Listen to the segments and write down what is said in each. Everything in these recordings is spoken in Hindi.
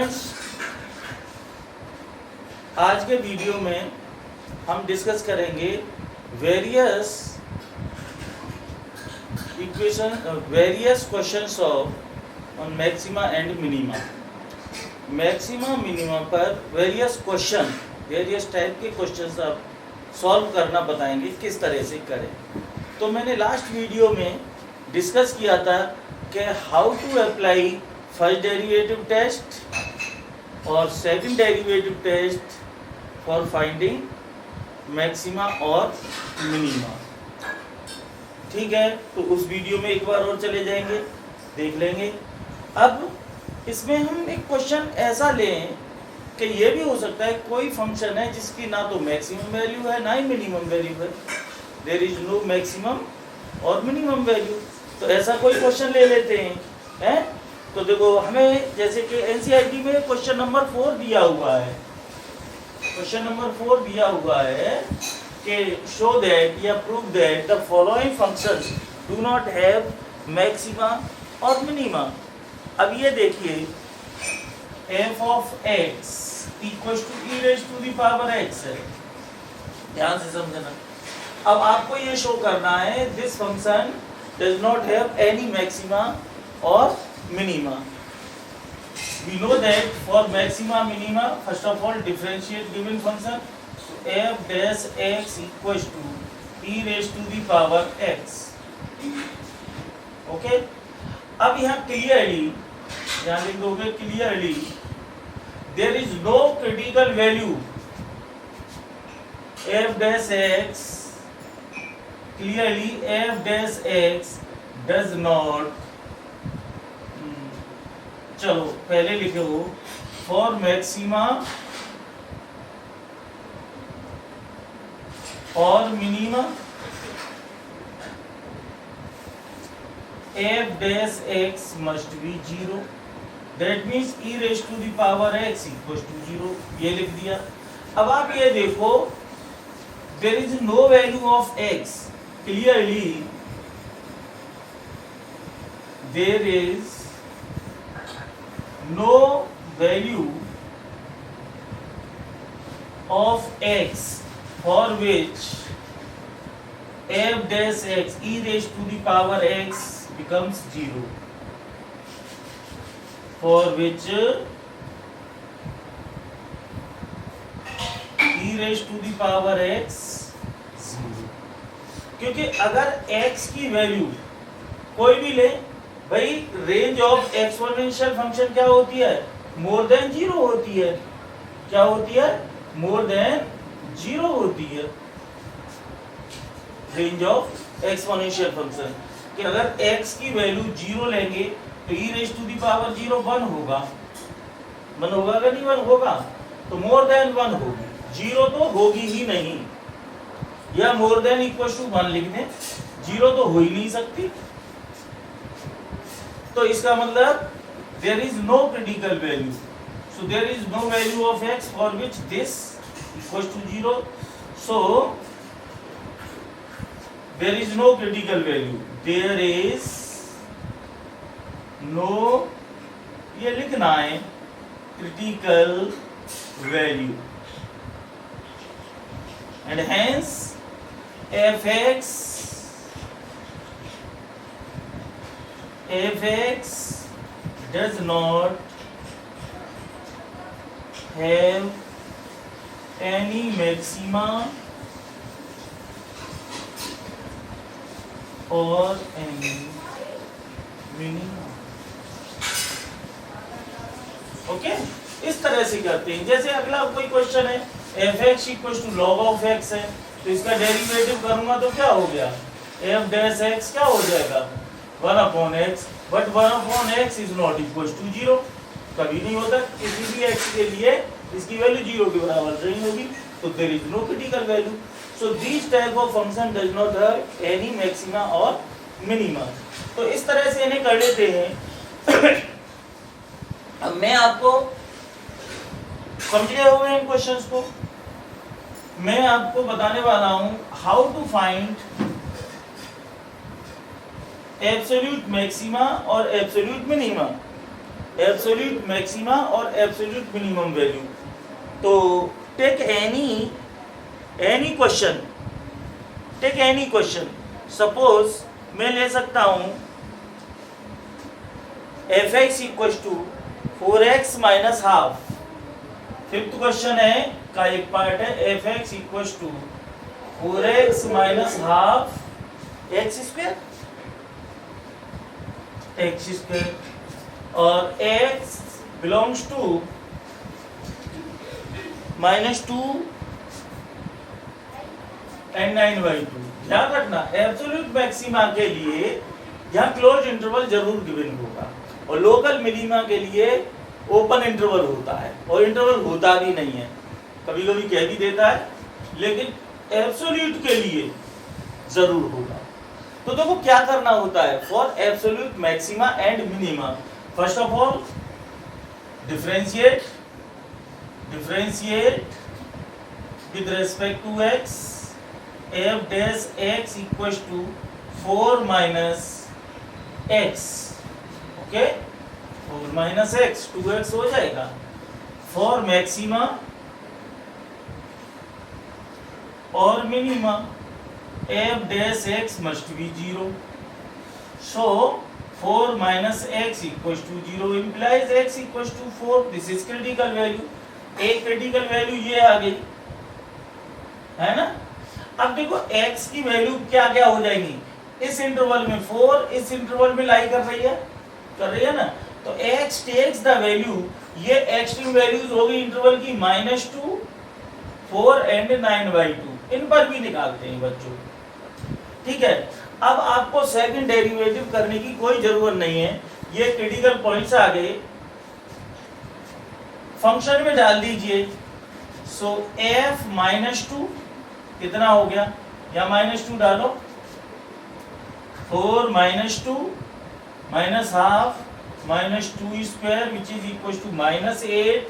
स्टूडेंट्स, आज के वीडियो में हम डिस्कस करेंगे various questions of on maxima and minima. Maxima minima पर वेरियस टाइप के क्वेश्चंस आप सॉल्व करना बताएंगे किस तरह से करें। तो मैंने लास्ट वीडियो में डिस्कस किया था कि how to apply first derivative test और second derivative test for finding maxima और मिनिमा। ठीक है, तो उस वीडियो में एक बार और चले जाएंगे, देख लेंगे। अब इसमें हम एक क्वेश्चन ऐसा लें कि ये भी हो सकता है कोई फंक्शन है जिसकी ना तो मैक्सिमम वैल्यू है ना ही मिनिमम वैल्यू है, देयर इज नो मैक्सिमम और मिनिमम वैल्यू। तो ऐसा कोई क्वेश्चन ले लेते हैं। तो देखो, हमें जैसे कि एनसीईआरटी में क्वेश्चन नंबर 4 दिया हुआ है। क्वेश्चन नंबर 4 दिया हुआ है कि शो दैट या prove that the following functions do not have maxima और मिनिमा। अब ये देखिए, f of x equal to e raise to the power x है, ध्यान से समझना। अब आपको ये शो करना है this function does not have any maxima और minima. We know that for maxima minima, first of all differentiate given function. So f dash x equals to e raised to the power x. Okay? अब यहाँ clearly, यहाँ लिख दोगे clearly, there is no critical value. f dash x, clearly f dash x does not, चलो पहले लिखे हो, फॉर मैक्सिमा और minima f dash x must be 0, that means e raised to the power x equals to 0, ये लिख दिया। अब आप ये देखो, there is no value of x, clearly there is no value of x for which f dash x e raised to the power x becomes 0, for which e raised to the power x 0। क्योंकि अगर x की वैल्यू कोई भी ले भाई, रेंज ऑफ एक्सपोनेंशियल फंक्शन क्या होती है? मोर देन 0 होती है। क्या होती है? मोर देन 0 होती है रेंज ऑफ एक्सपोनेंशियल फंक्शन। कि अगर x की वैल्यू 0 लेंगे तो e raise to the power 0 1 होगा। 1 होगा कि नहीं 1 होगा? तो मोर देन 1 होगी, 0 तो होगी ही नहीं। या मोर देन इक्वल टू 1 लिख दें, 0 तो हो ही नहीं सकती। तो इसका मतलब there is no critical value, so there is no value of x for which this equals to 0, so there is no critical value, there is no, ये लिखना है critical value, and hence fx does not have any maxima or any minima। Okay, इस तरह से करते हैं। जैसे अगला कोई क्वेश्चन है, fx equal to log of x है, तो इसका डेरिवेटिव करूंगा तो क्या हो गया? f डैश x क्या हो जाएगा? 1 upon x, but 1 upon x is not equals to 0, कभी नहीं होता। किसी भी x के लिए इसकी वैल्यू 0 के बराबर नहीं होगी, तो there is no critical value, so this type of function does not have any maxima और minima। तो इस तरह से इन्हें कर लेते हैं। अब मैं आपको, समझे हुए इन क्वेश्चंस को, मैं आपको बताने वाला हूं how to find absolute maxima और एब्सोल्यूट मिनिमा। एब्सोल्यूट मैक्सिमा और एब्सोल्यूट मिनिमम वैल्यू। तो टेक एनी क्वेश्चन, सपोज मैं ले सकता हूं fx equal to 4x minus half. Fifth question है का एक पार्ट है fx equal to 4x minus half x square और x बिलोंग्स टू -2 and 9/2। ध्यान रखना एब्सोल्यूट मैक्सिमा के लिए यहाँ क्लोज इंटरवल जरूर गिवन होगा और लोकल मिनिमा के लिए ओपन इंटरवल होता है और इंटरवल होता भी नहीं है, कभी कभी कह भी देता है, लेकिन एब्सोल्यूट के लिए जरूर होगा। तो देखो क्या करना होता है for absolute maxima and minima. First of all differentiate with respect to x, f dash x equals to 4 minus x, okay, 4 minus x 2x हो जाएगा। फॉर मैक्सिमा और minima f dash x must be 0, so 4 minus x equals to 0 implies x equals to 4। this is critical value। एक क्रिटिकल वैल्यू ये आ गई है ना। अब देखो x की वैल्यू क्या क्या हो जाएगी, इस इंटरवल में 4 इस इंटरवल में लाई कर रही है ना। तो x टेक्स द वैल्यू, ये एक्सट्रीम वैल्यूज होगी इंटरवल की -2 4 एंड 9/2। इन पर भी निकालते हैं बच्चों, ठीक है। अब आपको सेकंड डेरिवेटिव करने की कोई जरूरत नहीं है, ये क्रिटिकल पॉइंट्स आ गए, फंक्शन में डाल दीजिए। सो f -2 कितना हो गया, या -2 डालो, 4 -2 minus half -2 square which is equal to -8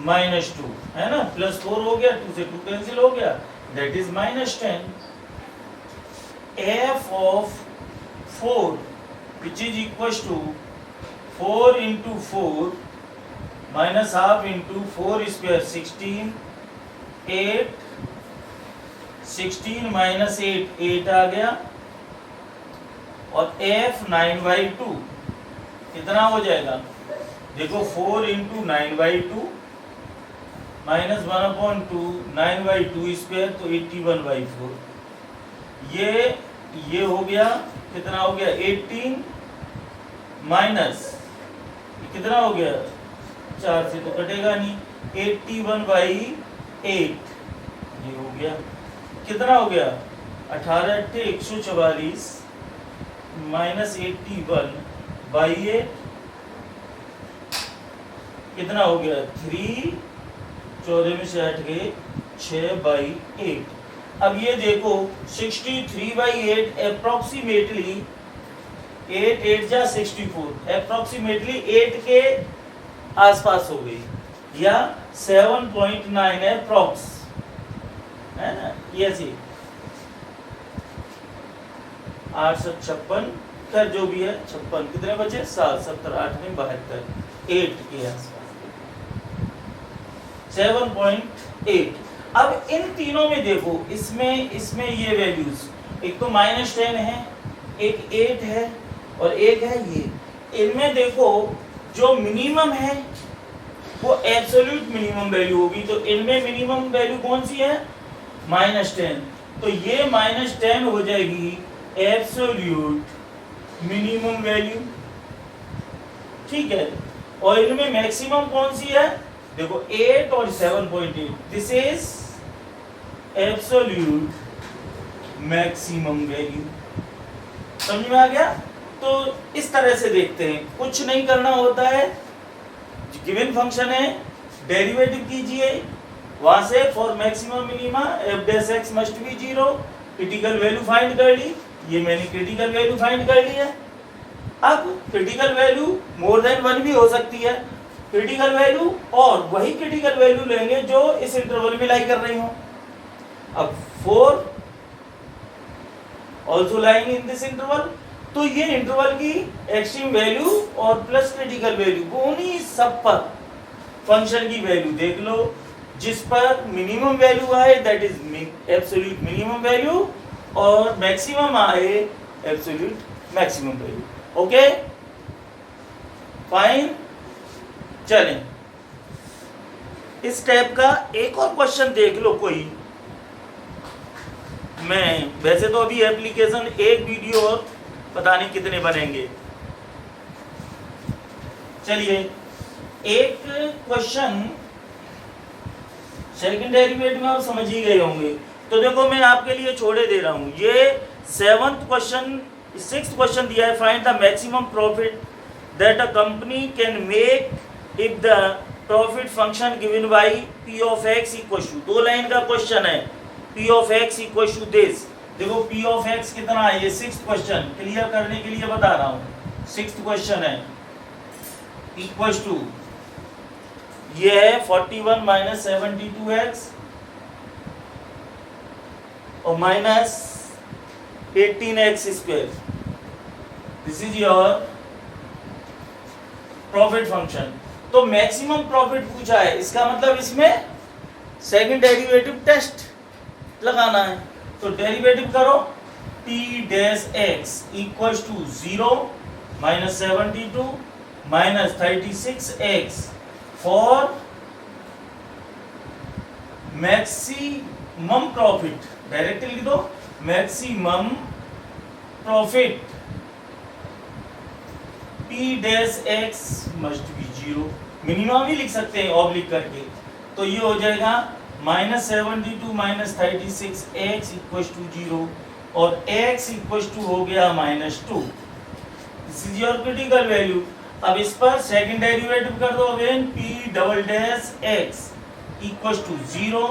-2 है ना, +4 हो गया, 2 से 2 कैंसिल हो गया, that is -10। f of 4 which is equal to 4 into 4 minus half into 4 square 16, 8 16 minus 8 आ गया, और f 9/2 कितना हो जाएगा, देखो 4 into 9/2 माइनस 1/2 9/2 स्क्वायर तो 81/4। ये हो गया, कितना हो गया 18 माइनस कितना हो गया 4 से तो कटेगा नहीं, 81/8 ये हो गया, कितना हो गया 18 × 144 माइनस 81/8 कितना हो गया 3 14 में से 8 गए 6/8। अब ये देखो 63/8 अप्रोक्सीमेटली 8 8 जा 64 अप्रोक्सीमेटली 8 के आसपास हो गई, या 7.9 अप्रोक्स है ना। ये सी 856 का जो भी है 56 कितने बचे 7 17 8 में 72 8 के आसपास 7.8। अब इन तीनों में देखो, इसमें ये वैल्यूज, एक तो -10 है, एक 8 है और एक है ये। इनमें देखो जो मिनिमम है वो एब्सोल्यूट मिनिमम वैल्यू होगी, तो इनमें मिनिमम वैल्यू कौन सी है -10, तो ये -10 हो जाएगी एब्सोल्यूट मिनिमम वैल्यू, ठीक है। और इनमें मैक्सिमम कौन सी है, देखो 8 और 7.8, this is absolute maximum value. समझ में आ गया। तो इस तरह से देखते हैं, कुछ नहीं करना होता है, गिवन फंक्शन है डेरिवेटिव कीजिए, वहां से for maximum minima f dash x must be 0, critical value find कर ली, ये मैंने क्रिटिकल वैल्यू फाइंड कर ली है। अब क्रिटिकल वैल्यू मोर देन 1 भी हो सकती है, क्रिटिकल वैल्यू और वही क्रिटिकल वैल्यू लेंगे जो इस इंटरवल में लाई कर रही हो। अब 4 also lying in this interval, तो ये इंटरवल की एक्सट्रीम वैल्यू और प्लस क्रिटिकल वैल्यू उन्हीं सब पर फंक्शन की वैल्यू देख लो, जिस पर मिनिमम वैल्यू आए that is absolute minimum value और मैक्सिमम आए absolute maximum value. Okay fine. चलें इस टाइप का एक और क्वेश्चन देख लो कोई। मैं वैसे तो अभी एप्लीकेशन एक वीडियो और पता नहीं कितने बनेंगे। चलिए एक क्वेश्चन सेकंड डेरिवेटिव में आप समझ ही गए होंगे, तो देखो मैं आपके लिए छोड़े दे रहा हूं। ये 6th क्वेश्चन दिया है, find the maximum profit that a company can make if the profit function given by p of x equal to, 2 line का क्वेश्चन है, p of x equal to this. देखो p ऑफ x कितना है, ये 6th क्वेश्चन क्लियर करने के लिए बता रहा हूं। 6th क्वेश्चन है इक्वल टू ये है 41 माइनस 72x और minus 18x square. This is your profit function. तो मैक्सिमम प्रॉफिट पूछा है, इसका मतलब इसमें सेकंड डेरिवेटिव टेस्ट लगाना है। तो डेरिवेटिव करो, p dash x equal to 0 minus 72 minus 36x for maximum profit. Directly लिख दो maximum profit p dash x must be 0, minimum भी लिख सकते हैं ऑब्लिक करके। तो ये हो जाएगा minus 72 minus 36x equal to 0 और x इक्वल टू हो गया minus 2। This is your critical value. अब इस पर सेकंड डेरिवेटिव कर दो again, p double dash x equal to 0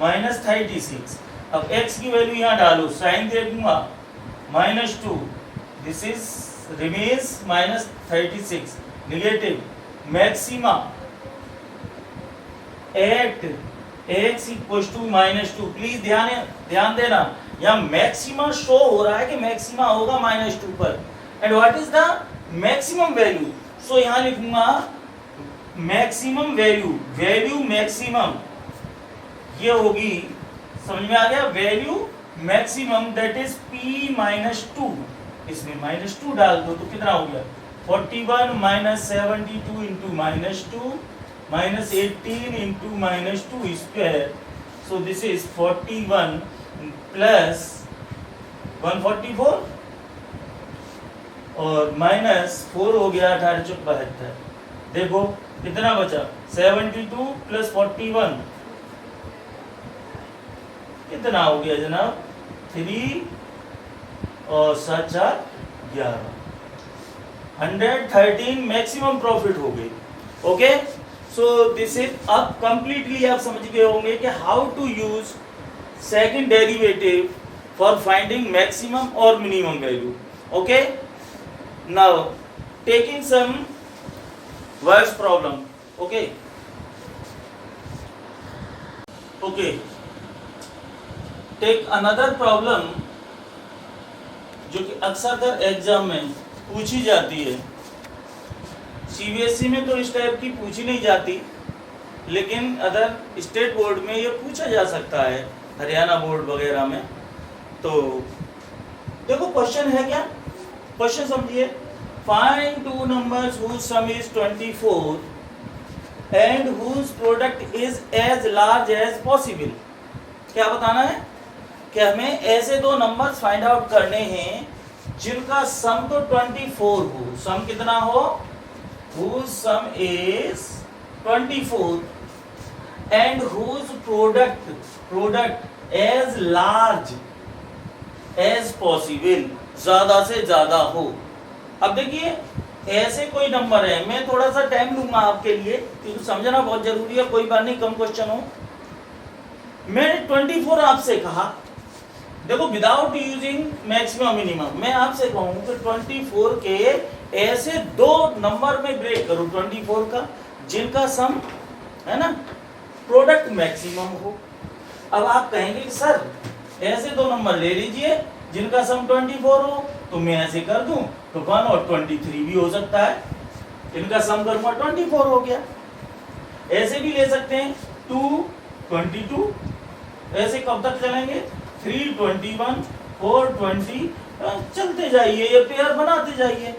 minus 36। अब x की वैल्यू यहाँ डालो, साइन दे दूंगा minus 2, this is remains minus 36 negative maxima at x equal to minus 2। Please ध्यान देना, यहाँ मैक्सिमा शो हो रहा है कि मैक्सिमा होगा माइनस 2 पर। And what is the maximum value? So यहाँ लिखूंगा मैक्सिमम वैल्यू मैक्सिमम ये होगी, समझ में आ गया? Value maximum that is p minus 2। इसमें माइनस 2 डाल दो तो कितना हो गया 41 minus 72 into minus 2 minus 18 into minus 2 square, so this is 41 plus 144 और माइनस 4 हो गया 18 चौक 72। देखो कितना बचा 72 प्लस 41 कितना हो गया जनाब 3 और 7 4 11 113 मैक्सिमम प्रॉफिट हो गई। ओके सो दिस इज अब कंप्लीटली आप समझ गए होंगे कि how to use second derivative for finding maximum और minimum value. Okay now taking some words problem. Okay take another problem जो कि अक्सर एग्जाम में पूछी जाती है। सीबीएसई में तो इस टाइप की पूछी नहीं जाती, लेकिन अदर स्टेट बोर्ड में ये पूछा जा सकता है, हरियाणा बोर्ड वगैरह में। तो देखो क्वेश्चन है क्या, क्वेश्चन समझिए। Find two numbers whose sum is 24 and whose product is as large as possible. क्या बताना है कि हमें ऐसे दो नंबर्स फाइंड आउट करने हैं जिनका सम तो 24 हो। सम कितना हो? whose sum is 24 and whose product as large as possible, ज्यादा से ज्यादा हो। अब देखिए ऐसे कोई नंबर है, मैं थोड़ा सा टाइम लूंगा आपके लिए क्योंकि समझना बहुत जरूरी है, कोई बात नहीं कम क्वेश्चन हो। मैंने 24 आपसे कहा, देखो विदाउट यूजिंग मैक्सिमम मिनिमम मैं आपसे कहूँ कि 24 के ऐसे दो नंबर में ब्रेक करो 24 का जिनका सम है ना प्रोडक्ट मैक्सिमम हो। अब आप कहेंगे कि सर ऐसे दो नंबर ले लीजिए जिनका सम 24 हो, तो मैं ऐसे कर दूं तो 1 और 23 भी हो सकता है, इनका सम करूंगा 24 हो गया। ऐसे भी ले सकते हैं 2 22, ऐसे कब तक चलेंगे 3 21 4 20, चलते जाइए, ये पेयर बनाते जाइए।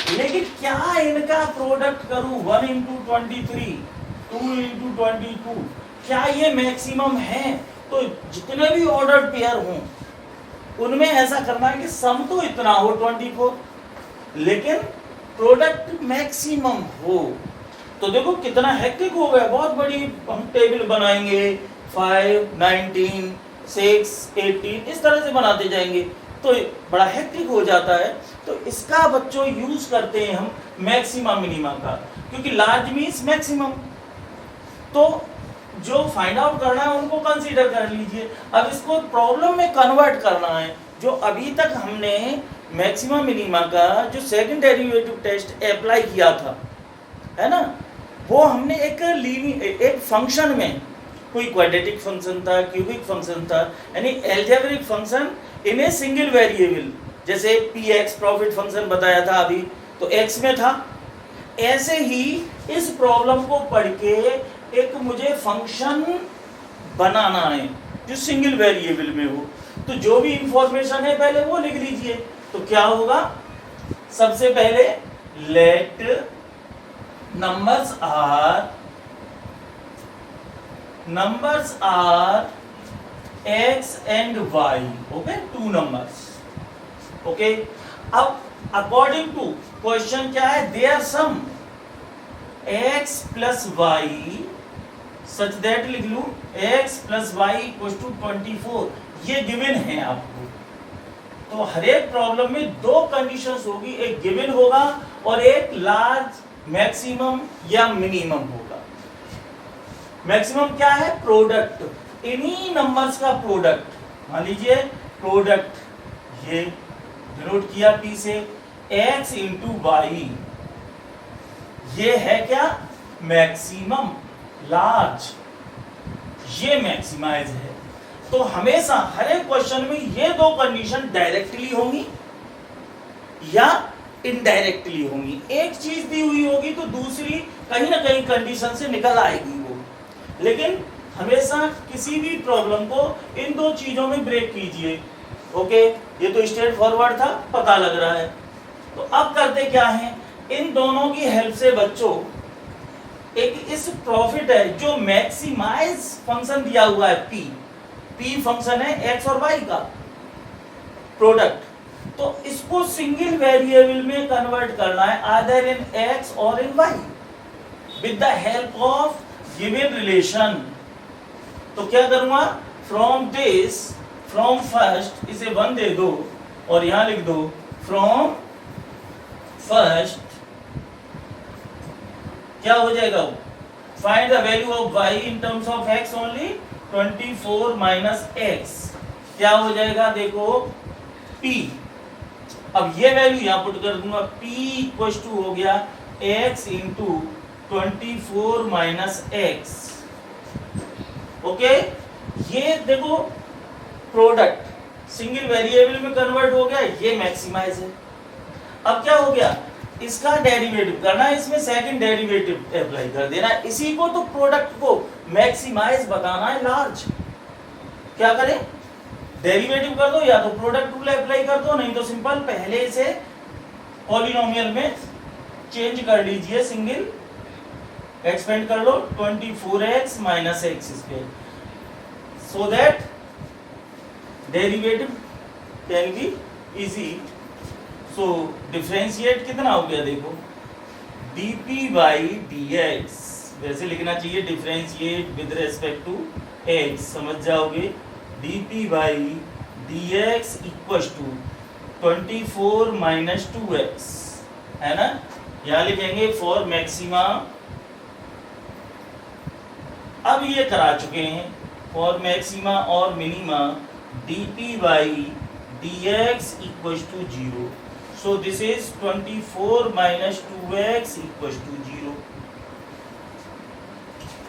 लेकिन क्या इनका प्रोडक्ट करूं 1 into 23 2 into 22, क्या ये मैक्सिमम है? तो जितने भी ऑर्डर्ड पेयर हों उनमें ऐसा करना है कि सम तो इतना हो 24, लेकिन प्रोडक्ट मैक्सिमम हो। तो देखो कितना हेक्टिक हो गया, बहुत बड़ी हम टेबल बनाएंगे 5 19 6 18 इस तरह से बनाते जाएंगे तो बड़ा हेक्टिक हो जाता है। तो इसका बच्चों यूज करते हैं हम मैक्सिमा मिनिमा का, क्योंकि लार्ज मीन्स मैक्सिमम। तो जो फाइंड आउट करना है उनको कंसीडर कर लीजिए। अब इसको प्रॉब्लम में कन्वर्ट करना है। जो अभी तक हमने मैक्सिमा मिनिमा का जो सेकंड डेरिवेटिव टेस्ट अप्लाई किया था, है ना, वो हमने एक फंक्शन में, कोई क्वाड्रेटिक फंक्शन था, क्यूबिक फंक्शन था, यानी algebraic function in a single variable, जैसे px प्रॉफिट फंक्शन बताया था अभी, तो x में था। ऐसे ही इस प्रॉब्लम को पढ़ के एक मुझे फंक्शन बनाना है जो सिंगल वेरिएबल में हो। तो जो भी इंफॉर्मेशन है पहले वो लिख लीजिए। तो क्या होगा, सबसे पहले late numbers are x and y, okay, two numbers, okay। अब अकॉर्डिंग टू क्वेश्चन क्या है, there sum x plus y such that लिख लूं x plus y equals to 24, ये गिवन है आपको। तो हर एक प्रॉब्लम में दो कंडीशंस होगी, एक गिवन होगा और एक लार्ज मैक्सिमम या मिनिमम होगा। मैक्सिमम क्या है, प्रोडक्ट, इन्हीं नंबर्स का प्रोडक्ट। मान लीजिए प्रोडक्ट ये डिनोट किया P से x इंटू वाई, ये है क्या, मैक्सिमम, लार्ज, ये मैक्सिमाइज है। तो हमेशा हर एक क्वेश्चन में ये दो कंडीशन डायरेक्टली होंगी या इनडायरेक्टली होंगी। एक चीज दी हुई होगी तो दूसरी कहीं ना कहीं कंडीशन से निकल आएगी वो। लेकिन हमेशा किसी भी प्रॉब्लम को इन दो चीजों में ब्रेक कीजिए। ओके, ये तो स्ट्रेट फॉरवर्ड था, पता लग रहा है। तो अब करते क्या है, इन दोनों की हेल्प से बच्चों एक इस प्रॉफिट है जो मैक्सिमाइज फंक्शन दिया हुआ है P फंक्शन है x और y का प्रोडक्ट, तो इसको सिंगल वेरिएबल में कन्वर्ट करना है, आइदर इन x और इन y with the help of given relation. तो क्या करूंगा, फ्रॉम दिस, फ्रॉम फर्स्ट, इसे 1 दे दो और यहां लिख दो फ्रॉम फर्स्ट, क्या हो जाएगा, find the value of y in terms of x only, 24 minus x, क्या हो जाएगा, देखो p। अब ये वैल्यू यहां पुट कर दूंगा, p इक्वल्स टू हो गया x into 24 minus x। Okay, ये देखो प्रोडक्ट सिंगल वेरिएबल में कन्वर्ट हो गया, ये मैक्सिमाइज है। अब क्या हो गया, इसका डेरिवेटिव करना है, इसमें सेकंड डेरिवेटिव अप्लाई कर देना है, इसी को तो प्रोडक्ट को मैक्सिमाइज बताना है, लार्ज। क्या करें, डेरिवेटिव कर दो या तो प्रोडक्ट रूल अप्लाई कर दो, नहीं तो सिंपल पहले से पॉलिनोमियल में चेंज कर लीजिए, सिंगल एक्सपेंड कर लो 24x minus x square, so that derivative can be easy. So differentiate कितना हो गया, देखो dp बाई dx, वैसे लिखना चाहिए differentiate with respect to x, समझ जाओगे, dp by dx equals to 24 minus 2x, है ना। यहाँ लिखेंगे फॉर मैक्सिमा, अब ये करा चुके हैं, फॉर मैक्सिमा और minima dp by dx equals to 0, so this is 24 minus 2x equals to 0,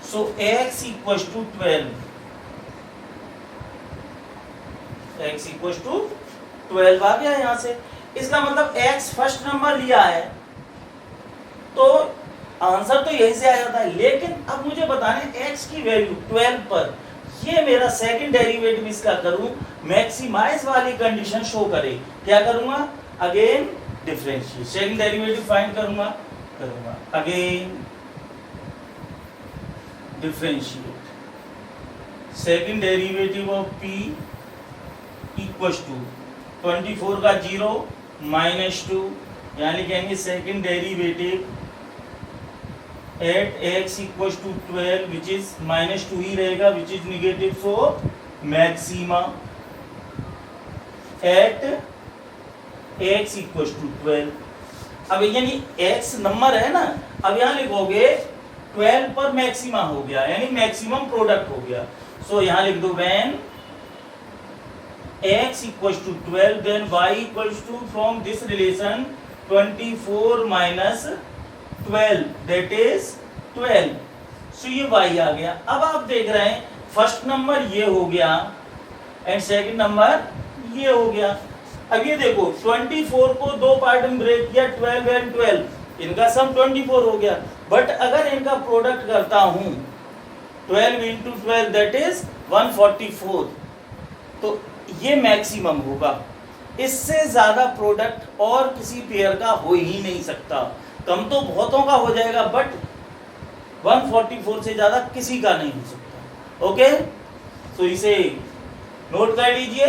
so x equals to 12, x equals to 12 आ गया यहाँ से। इसका मतलब x फर्स्ट नंबर लिया है तो आंसर तो यही से आ जाता है, लेकिन अब मुझे बताने x की वैल्यू 12 पर ये मेरा सेकंड डेरिवेटिव इसका करूं, मैक्सिमाइज वाली कंडीशन शो करे। क्या करूंगा? Again differentiate, second derivative find करूंगा again differentiate second derivative of p equals to 24 का 0 -2, यानी लिखेंगे second derivative at x equals to 12 which is -2 ही रहेगा, which is negative, so maxima at x equals to 12। अब यानी x नंबर है ना, अब यहां लिखोगे 12 पर मैक्सिमा हो गया, यानी मैक्सिमम प्रोडक्ट हो गया। सो यहां लिख दो when x equals to 12 then y equals to from this relation 24 minus 12 that is 12। so ये y आ गया। अब आप देख रहे हैं फर्स्ट नंबर ये हो गया एंड सेकंड नंबर ये हो गया। अब ये देखो 24 को दो पार्ट में ब्रेक किया, 12 एंड 12, इनका सम 24 हो गया। बट अगर इनका प्रोडक्ट करता हूं 12 into 12 that is 144, तो ये मैक्सिमम होगा, इससे ज्यादा प्रोडक्ट और किसी पेयर का हो ही नहीं सकता। कम तो बहुतों का हो जाएगा बट 144 से ज्यादा किसी का नहीं हो सकता। ओके, तो इसे नोट कर लीजिए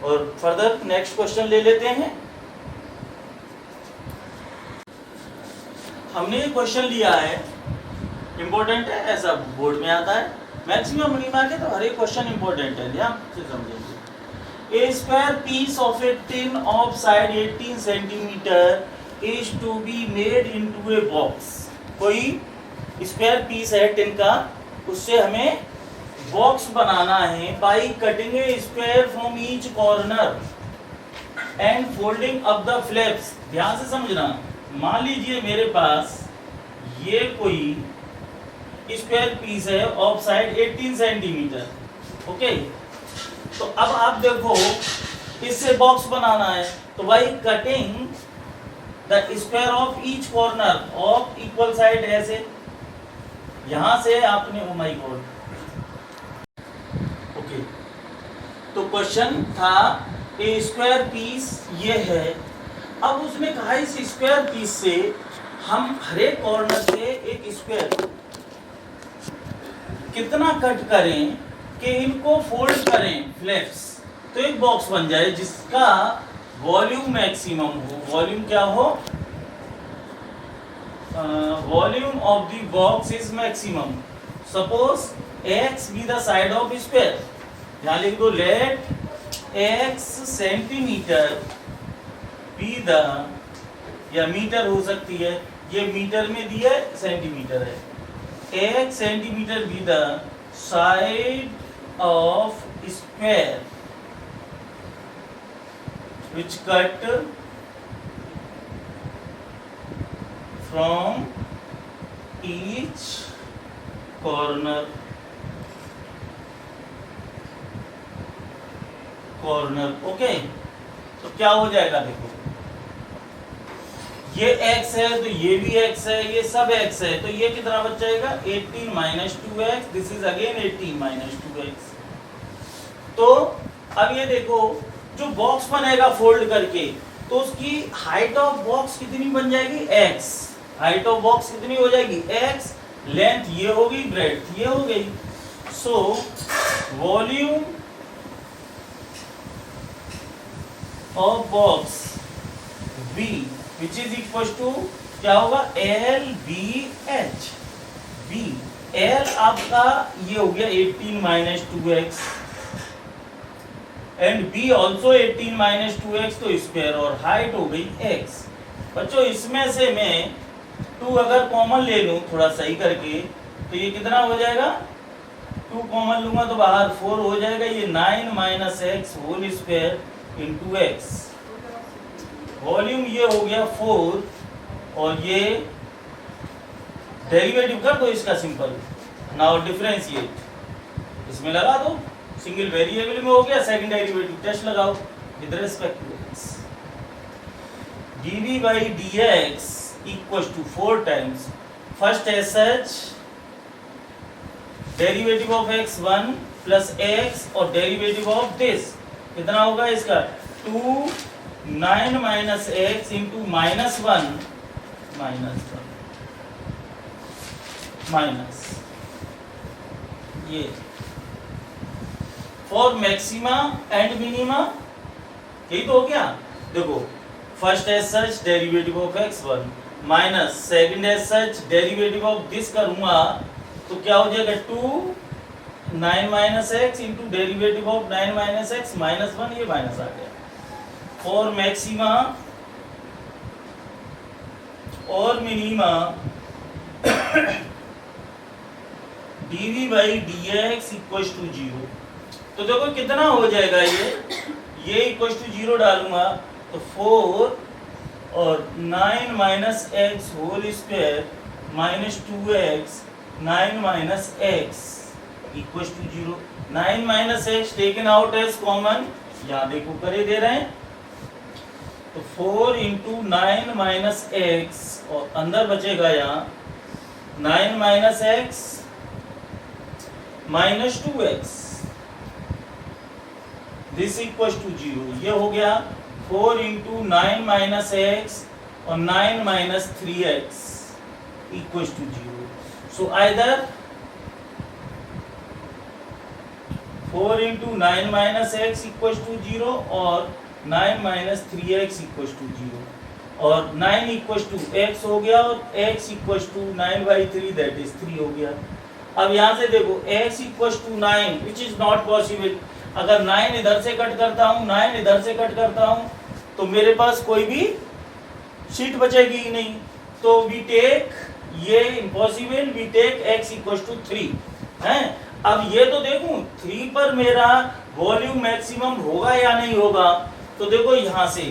और फर्दर नेक्स्ट क्वेश्चन ले लेते हैं। हमने ये क्वेश्चन लिया है, इंपॉर्टेंट है, ऐसा बोर्ड में आता है। मैक्सिमम मिनिमा के तो हर एक क्वेश्चन इंपॉर्टेंट है, ध्यान से समझेंगे। A square piece of a tin of side 18 centimeter is to be made into a box। कोई स्क्वायर पीस है टिन का, उससे हमें बॉक्स बनाना है। By cutting A square from each corner and folding up the flaps. ध्यान से समझना, मान लीजिए मेरे पास ये कोई स्क्वायर पीस है ऑफ साइड 18 सेंटीमीटर। ओके, तो अब आप देखो इससे बॉक्स बनाना है, तो by cutting the square of each corner of equal side, ऐसे यहां से आपने, ओ माय गॉड, ओके, तो क्वेश्चन था ए स्क्वायर पीस ये है। अब उसने कहा इस स्क्वायर पीस से हम हर एक कॉर्नर से एक स्क्वायर कितना कट करें कि इनको फोल्ड करें फ्लैप्स, तो एक बॉक्स बन जाए जिसका वॉल्यूम मैक्सिमम हो। वॉल्यूम क्या हो? Volume of the box is maximum. Suppose x be the side of square, यहां लिख दो let x centimetre be the, या मीटर हो सकती है, ये मीटर में दिया है, सेंटीमीटर है, x centimetre be the side of square which cut from each corner okay. तो क्या हो जाएगा, देखो ये x है तो ये भी x है, ये सब x है, तो ये कितना बच जाएगा 18 minus 2x, this is again 18 minus 2x। तो अब ये देखो जो बॉक्स बनेगा फोल्ड करके, तो उसकी हाइट ऑफ बॉक्स कितनी बन जाएगी x, हाइट ऑफ बॉक्स कितनी हो जाएगी x, लेंथ ये होगी, ब्रेड्थ ये हो गई। So volume of box V which is equals to क्या होगा LBH। B L आपका ये हो गया 18 minus 2x and B also 18 minus 2x, तो स्क्वायर और हाइट हो गई x। बच्चों इसमें से मैं 2 अगर कॉमन ले लूं थोड़ा सही करके, तो ये कितना हो जाएगा, 2 कॉमन लूंगा तो बाहर 4 हो जाएगा, ये 9 minus x whole square into x। Volume ये हो गया 4 और ये डेरिवेटिव कर दो इसका सिंपल, नाउ डिफरेंशिएट इसमें लगा दो, सिंगल वेरिएबल में हो गया, सेकंड डेरिवेटिव टेस्ट लगाओ with respect to x। dv by dx equals to 4 times first as such derivative of x 1 plus x और डेरिवेटिव ऑफ दिस कितना होगा इसका 2 9 minus x into minus 1 minus ये फॉर मैक्सिमा एंड मिनिमा यही तो हो गया। देखो first as such derivative of x1 minus second as such derivative of this करूंगा तो क्या हो जाएगा 2 9 minus x into derivative of 9 minus x minus 1 ये माइनस आ गया। फॉर मैक्सिमा और minima dv by dx equals to 0। तो देखो कितना हो जाएगा ये इक्वल्स टू 0 डालूंगा तो 4 और 9 minus x whole square minus 2x 9 minus x equals to 0। 9 minus x taken out as common, यहाँ देखो करे दे रहे हैं तो 4 इंटू 9 माइनस एक्स और अंदर बचेगा यहाँ 9 minus x minus 2x this equals to 0। ये हो गया 4 इंटू 9 माइनस एक्स और 9 minus 3x equals to 0। So either 4 into 9 minus x equals to 0 और 9 minus 3x equals to 0 और 9 equals to x हो गया और x equals to 9 by 3 that is 3 हो गया। अब यहाँ से देखो x equals to 9 which is not possible। अगर 9 इधर से कट करता हूँ 9 इधर से कट करता हूँ तो मेरे पास कोई भी शीट बचेगी ही नहीं। तो we take ये impossible we take x equals to 3 है। अब ये तो देखूं 3 पर मेरा वॉल्यूम मैक्सिमम होगा या नहीं होगा। तो देखो यहाँ से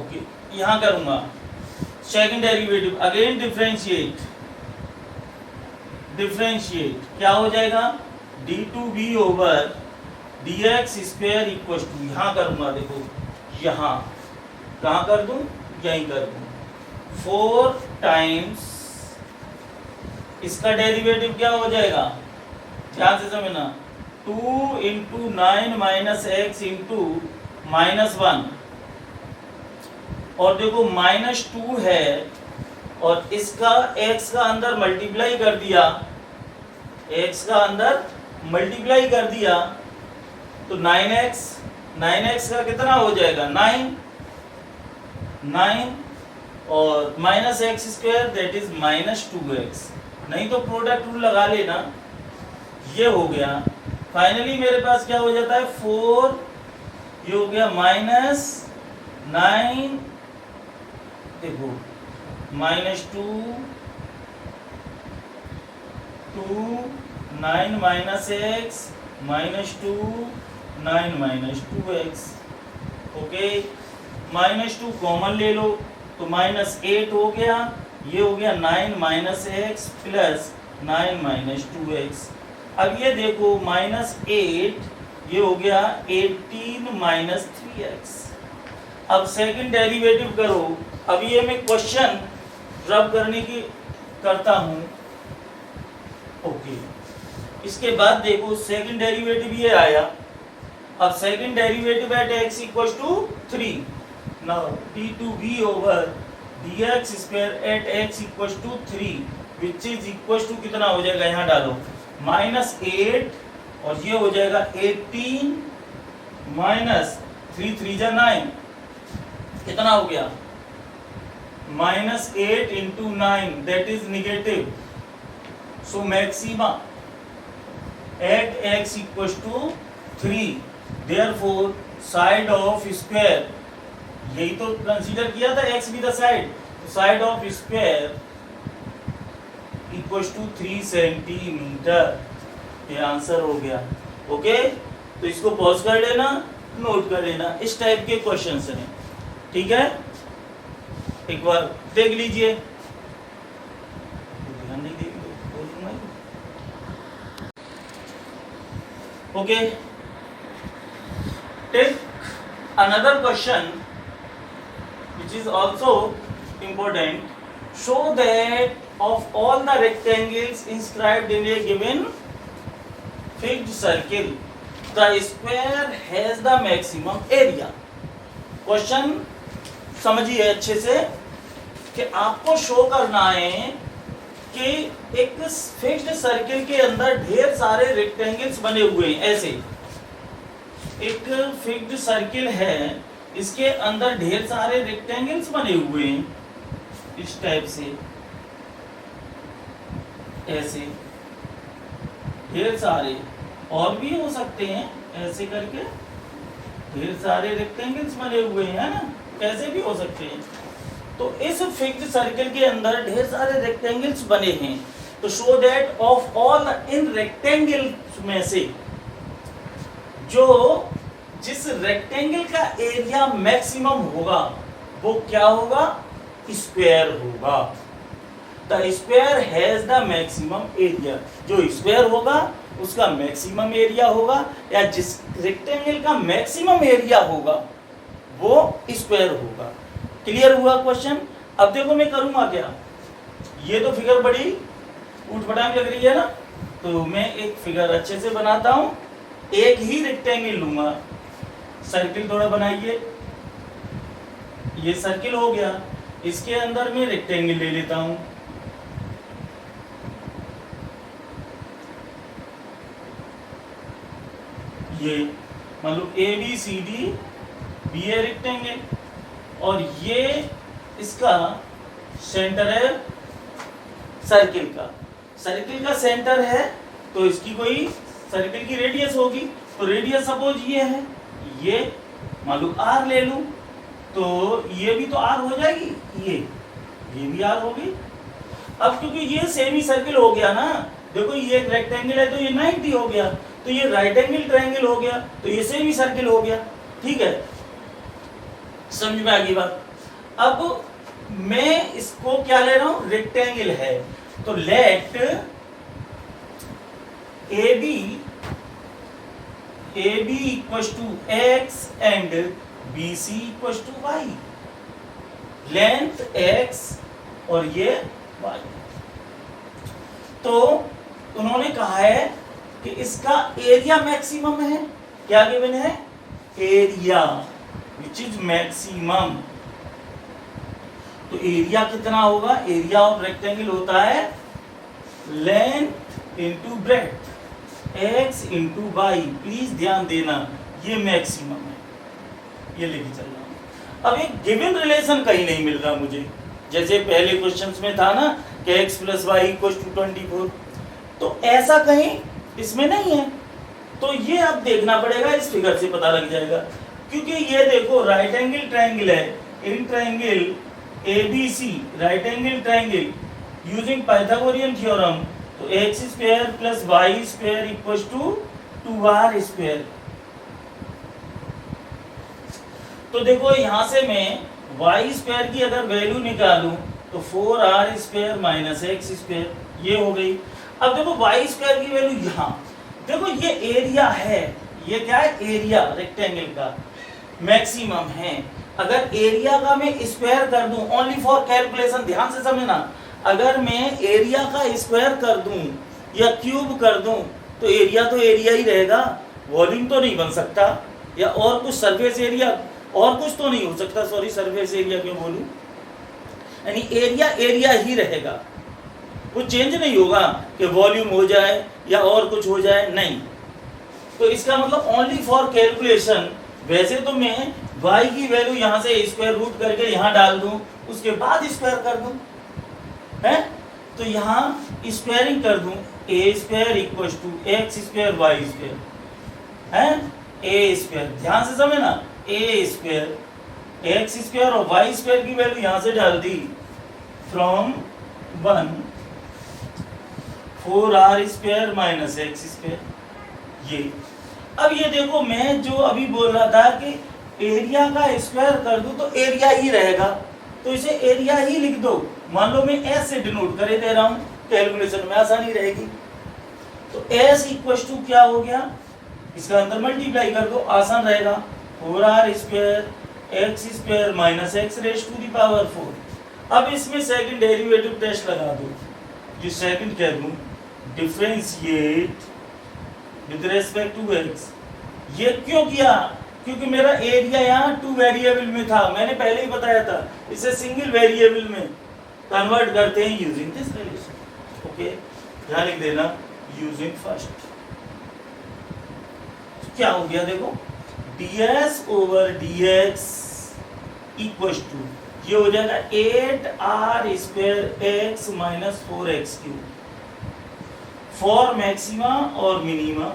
ओके यहाँ करूंगा सेकंड डेरिवेटिव अगेन डिफरेंशिएट क्या हो जाएगा d2b over dx square equals to यहाँ करूंगा देखो यहाँ कहाँ कर दूं यहीं कर दूं 4 टाइम्स इसका डेरिवेटिव क्या हो जाएगा ध्यान से समझना 2 into 9 minus x into minus 1 और देखो माइनस 2 है और इसका x का अंदर मल्टीप्लाई कर दिया x का अंदर मल्टीप्लाई कर दिया तो 9x का कितना हो जाएगा 9 और minus x square that is minus 2x। नहीं तो प्रोडक्ट रूल लगा लेना। ये हो गया फाइनली मेरे पास क्या हो जाता है 4 ये हो गया माइनस 9 देखो minus 2 9 minus x minus 2 9 minus 2x okay minus 2 common ले लो तो माइनस 8 हो गया ये हो गया 9 minus x plus 9 minus 2x। अब ये देखो माइनस 8 ये हो गया 18 माइनस 3x। अब सेकंड डेरिवेटिव करो। अब ये मैं क्वेश्चन रब करने की करता हूँ ओके। इसके बाद देखो सेकंड डेरिवेटिव ये आया। अब second derivative at x equals to 3 now d2b over dx square at x equals to 3 which is equals to कितना हो जाएगा यहाँ डालो माइनस 8 और ये हो जाएगा 18 माइनस 3 3 जा 9 कितना हो गया minus 8 into 9 that is negative. So maxima at x equals to 3 therefore side of square यही तो कंसीडर किया था x भी द साइड तो side of square equals to 3 centimetre. ये आंसर हो गया ओके। तो इसको पॉज कर लेना नोट कर लेना। इस टाइप के क्वेश्चंस हैं ठीक है एक बार देख लीजिए ध्यान नहीं देंगे okay. Take another question which is also important. Show that of all the rectangles inscribed in a given fixed circle, the square has the maximum area. Question समझिए अच्छे से कि आपको शो करना है कि एक फिक्स्ड सर्किल के अंदर ढेर सारे रेक्टेंगल्स बने हुए हैं। ऐसे एक फिक्स्ड सर्किल है, इसके अंदर ढेर सारे रेक्टेंगल्स बने हुए हैं इस टाइप से, ऐसे ढेर सारे और भी हो सकते हैं, ऐसे करके ढेर सारे रेक्टेंगल्स बने हुए हैं, है ना, ऐसे भी हो सकते हैं। तो इस फिक्स्ड सर्किल के अंदर ढेर सारे रेक्टेंगल्स बने हैं। तो show that of all in rectangles में से जो जिस रेक्टेंगल का एरिया मैक्सिमम होगा वो क्या होगा, स्क्वायर होगा। The square has the maximum area, जो स्क्वायर होगा उसका मैक्सिमम एरिया होगा, या जिस रेक्टेंगल का मैक्सिमम एरिया होगा वो स्क्वायर होगा। क्लियर हुआ क्वेश्चन? अब देखो मैं करूंगा क्या, ये तो फिगर बड़ी ऊटपटांग लग रही है ना, तो मैं एक फिगर अच्छे से बनाता हूं। एक ही रेक्टेंगल लूंगा, सर्किल थोड़ा बनाइए, ये सर्किल हो गया, इसके अंदर मैं रेक्टेंगल ले लेता हूं। ये मतलब ABCD बी है रेक्टेंगल, और ये इसका सेंटर है सर्किल का। सर्किल का सेंटर है तो इसकी कोई सर्किल की रेडियस होगी, तो रेडियस सपोज ये है, ये मान लो R ले लूं, तो ये भी तो R हो जाएगी, ये भी R होगी। अब क्योंकि ये सेमी सर्किल हो गया ना, देखो ये एक रेक्टेंगल है तो ये 90 हो गया, तो ये राइट एंगल ट्रायंगल हो गया, तो ये सेमी सर्किल हो गया। ठीक है, समझ में आ गई बात? अब मैं इसको क्या ले रहा हूं, रेक्टेंगल है, तो let AB equals to x and BC equals to y, length x और ये y। तो उन्होंने कहा है कि इसका एरिया मैक्सिमम है, क्या गिवन है, एरिया विच इज मैक्सिमम। तो एरिया कितना होगा, एरिया ऑफ रेक्टेंगल होता है length into breadth, x into y. Please ध्यान देना ये मैक्सिमम है, ये लेके चल रहा हूं। अब एक गिवन रिलेशन कहीं नहीं मिल रहा मुझे, जैसे पहले क्वेश्चंस में था ना कि x plus y equal to 24, तो ऐसा कहीं इसमें नहीं है। तो ये अब देखना पड़ेगा, इस फिगर से पता लग जाएगा, क्योंकि ये देखो राइट एंगल ट्रायंगल है, in triangle ABC right angle triangle using Pythagorean theorem, तो x square plus y square equals to 2r square. तो देखो यहां से मैं y स्क्वायर की अगर वैल्यू निकालूं तो 4r square minus x square, ये हो गई। अब देखो y स्क्वायर की वैल्यू यहाँ, देखो ये एरिया है, ये क्या है, एरिया रेक्टेंगल का मैक्सिमम है। अगर एरिया का मैं स्क्वायर कर दूं, ओनली फॉर कैलकुलेशन, ध्यान से समझना, अगर मैं एरिया का स्क्वायर कर दूं या क्यूब कर दूं तो एरिया ही रहेगा, वॉल्यूम तो नहीं बन सकता, या और कुछ सरफेस एरिया और कुछ तो नहीं हो सकता, सॉरी सरफेस एरिया क्यों बोलूं, यानी एरिया ही रहेगा, वो चेंज नहीं होगा कि वॉल्यूम हो जाए या और कुछ हो जाए, नहीं। तो इसका मतलब ओनली फॉर कैलकुलेशन, वैसे तो मैं y की वैल्यू यहां से स्क्वायर रूट करके यहां डाल दूं, उसके बाद स्क्वायर कर दूं, है, तो यहां स्क्वायरिंग कर दूं, a square equals to x square y square, है, a स्क्वायर, ध्यान से समझना, a स्क्वायर x स्क्वायर और y स्क्वायर की वैल्यू यहां से डाल दी, from 1 4r square minus x square, ये। अब ये देखो मैं जो अभी बोल रहा था कि एरिया का स्क्वायर कर दूं तो एरिया ही रहेगा, तो इसे एरिया ही लिख दो, मान लो मैं s से डिनोट करे दे रहा हूं, कैलकुलेशन में आसानी रहेगी। तो s इक्वल्स टू क्या हो गया, इसका अंदर मल्टीप्लाई कर दो, आसान रहेगा, 4r square x square minus x raise to the power 4। अब इसमें सेकंड डेरिवेटिव टेस्ट लगा दो, जो सेकंड कह दूं differentiate with respect to x. ये क्यों किया? क्योंकि मेरा एरिया यहाँ 2 वेरिएबल में था, मैंने पहले ही बताया था। इसे सिंगल वेरिएबल में कन्वर्ट करते हैं यूजिंग दिस रिलेशन। ओके, यहाँ लिख देना यूजिंग फर्स्ट। क्या हो गया देखो, ds over dx equal to ये हो जाएगा 8r square x minus 4x cube for maxima और minima.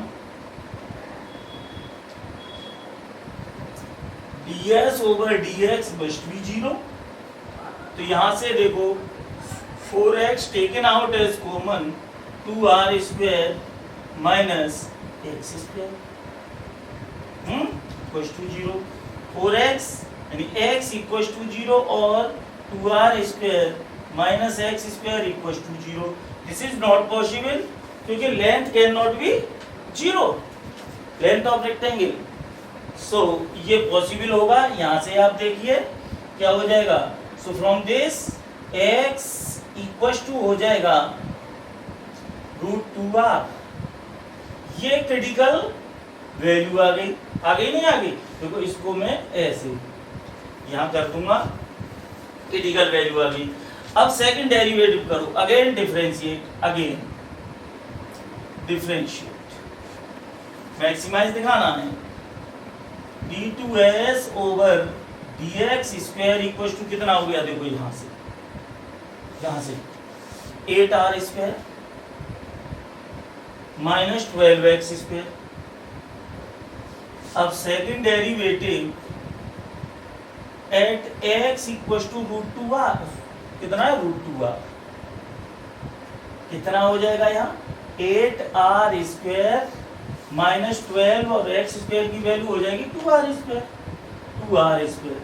ds over dx must be 0। तो यहां से देखो 4x taken out as common 2r square minus x square equal to 0। 4x यानी x इक्वल टू 0 और 2r square minus x square equal to 0। This is not possible क्योंकि length can not be 0, length of rectangle. So ये पॉसिबल होगा। यहां से आप देखिए क्या हो जाएगा। So from this x equal to हो जाएगा √2r। ये क्रिटिकल वैल्यू आ गई नहीं आ गई? देखो इसको मैं ऐसे यहां कर दूंगा, क्रिटिकल वैल्यू आ गई। अब सेकंड डेरिवेटिव करो, अगेन डिफरेंशिएट, मैक्सिमाइज दिखाना है। d2s over dx square equal to कितना हो गया? देखो यहां से 8r square minus 12x square. अब second derivative at x equal to √2r कितना है? √2r कितना हो जाएगा यहाँ? 8r स्क्वायर माइनस 12 और x स्क्वायर की वैल्यू हो जाएगी 2r स्क्वायर।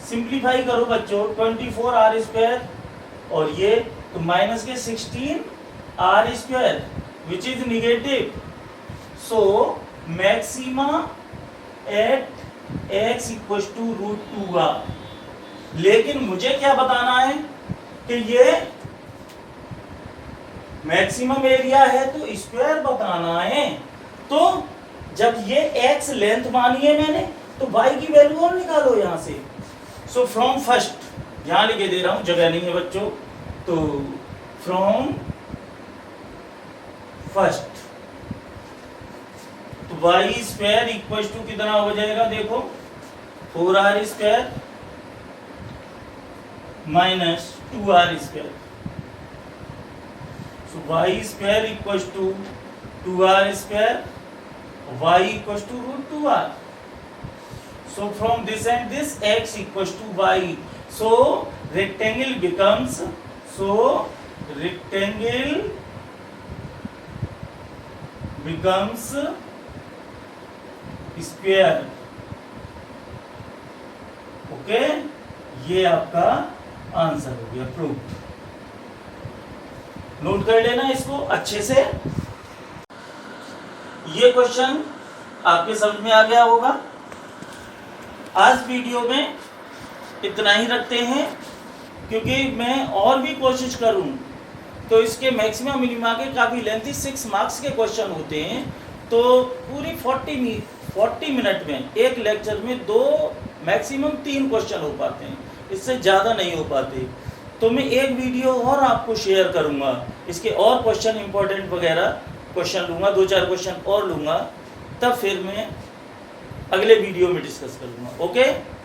सिंप्लीफाई करो बच्चों, 24r स्क्वायर और ये तो माइनस के 16r square which is negative. So maxima at x equal to √2r। लेकिन मुझे क्या बताना है कि ये मैक्सिमम एरिया है तो स्क्वायर बताना है। तो जब ये x लेंथ मानी है मैंने, तो y की वैल्यू और निकालो यहां से। सो फ्रॉम फर्स्ट, यहां लिखे दे रहा हूं, जगह नहीं है बच्चों, तो फ्रॉम फर्स्ट तो y स्क्वायर इक्वल टू कितना हो जाएगा? देखो 4r square minus 2r square. So y square equal to 2r square, y equal to √2r। So from this and this x equal to y। So rectangle becomes square. Okay, ये आपका आंसर हो गया, प्रूव। नोट कर लेना इसको अच्छे से। ये क्वेश्चन आपके समझ में आ गया होगा। आज वीडियो में इतना ही रखते हैं, क्योंकि मैं और भी कोशिश करूं तो इसके मैक्सिमम मिनिमा के काफ़ी लेंथी 6 मार्क्स के क्वेश्चन होते हैं। तो पूरी 40 मिनट में एक लेक्चर में 2 मैक्सिमम 3 क्वेश्चन हो पाते हैं, इससे ज़्यादा नहीं हो पाते। तो मैं एक वीडियो और आपको शेयर करूंगा, इसके और क्वेश्चन इंपॉर्टेंट वगैरह क्वेश्चन लूँगा, 2-4 क्वेश्चन और लूँगा, तब फिर मैं अगले वीडियो में डिस्कस करूँगा। ओके।